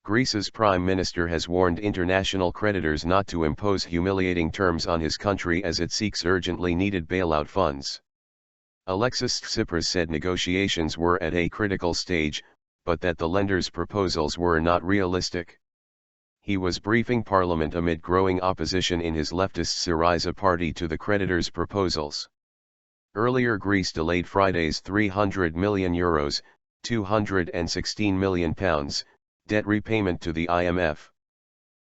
Greece's Prime Minister has warned international creditors not to impose humiliating terms on his country as it seeks urgently needed bailout funds. Alexis Tsipras said negotiations were at a critical stage, but that the lenders' proposals were not realistic. He was briefing Parliament amid growing opposition in his leftist Syriza party to the creditors' proposals. Earlier Greece delayed Friday's €300 million, £216 million, debt repayment to the IMF.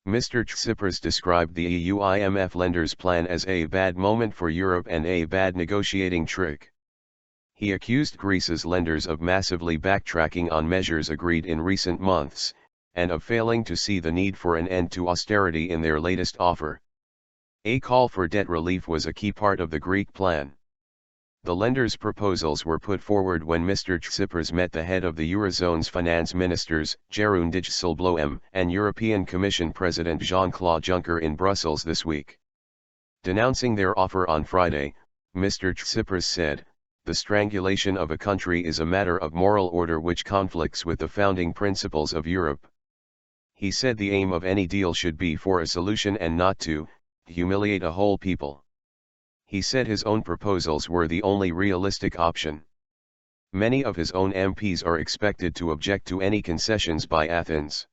Mr Tsipras described the EU-IMF lenders' plan as a bad moment for Europe and a bad negotiating trick. He accused Greece's lenders of massively backtracking on measures agreed in recent months, and of failing to see the need for an end to austerity in their latest offer. A call for debt relief was a key part of the Greek plan. The lenders' proposals were put forward when Mr Tsipras met the head of the eurozone's finance ministers, Jeroen Dijsselbloem, and European Commission President Jean-Claude Juncker in Brussels this week. Denouncing their offer on Friday, Mr Tsipras said, "The strangulation of a country is a matter of moral order which conflicts with the founding principles of Europe." He said the aim of any deal should be for a solution and not to humiliate a whole people. He said his own proposals were the only realistic option. Many of his own MPs are expected to object to any concessions by Athens.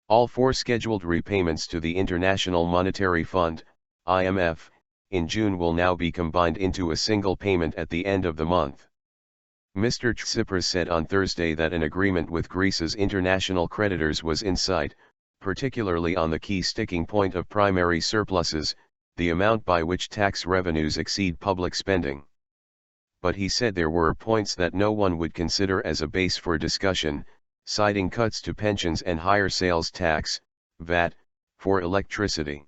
All four scheduled repayments to the International Monetary Fund, IMF, in June will now be combined into a single payment at the end of the month. Mr Tsipras said on Thursday that an agreement with Greece's international creditors was in sight, particularly on the key sticking point of primary surpluses, the amount by which tax revenues exceed public spending. But he said there were points that no one would consider as a base for discussion, citing cuts to pensions and higher sales tax, VAT, for electricity.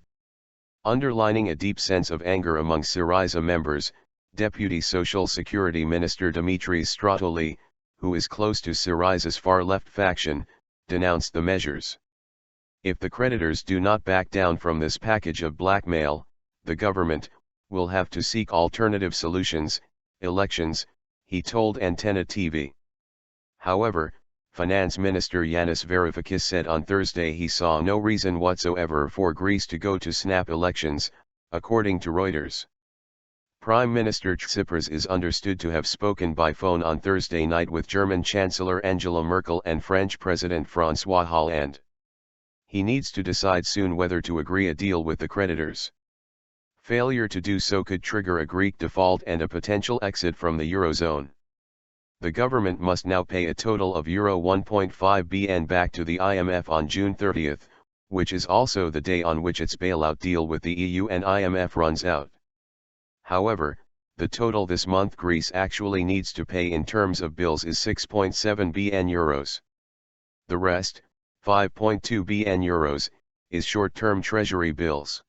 Underlining a deep sense of anger among Syriza members, Deputy Social Security Minister Dimitris Stratoli, who is close to Syriza's far-left faction, denounced the measures. If the creditors do not back down from this package of blackmail, the government will have to seek alternative solutions, elections, he told Antenna TV. However, Finance Minister Yanis Varoufakis said on Thursday he saw no reason whatsoever for Greece to go to snap elections, according to Reuters. Prime Minister Tsipras is understood to have spoken by phone on Thursday night with German Chancellor Angela Merkel and French President François Hollande. He needs to decide soon whether to agree a deal with the creditors. Failure to do so could trigger a Greek default and a potential exit from the eurozone. The government must now pay a total of Euro 1.5 billion back to the IMF on June 30, which is also the day on which its bailout deal with the EU and IMF runs out. However, the total this month Greece actually needs to pay in terms of bills is 6.7 billion euros. The rest, 5.2 billion euros, is short-term treasury bills.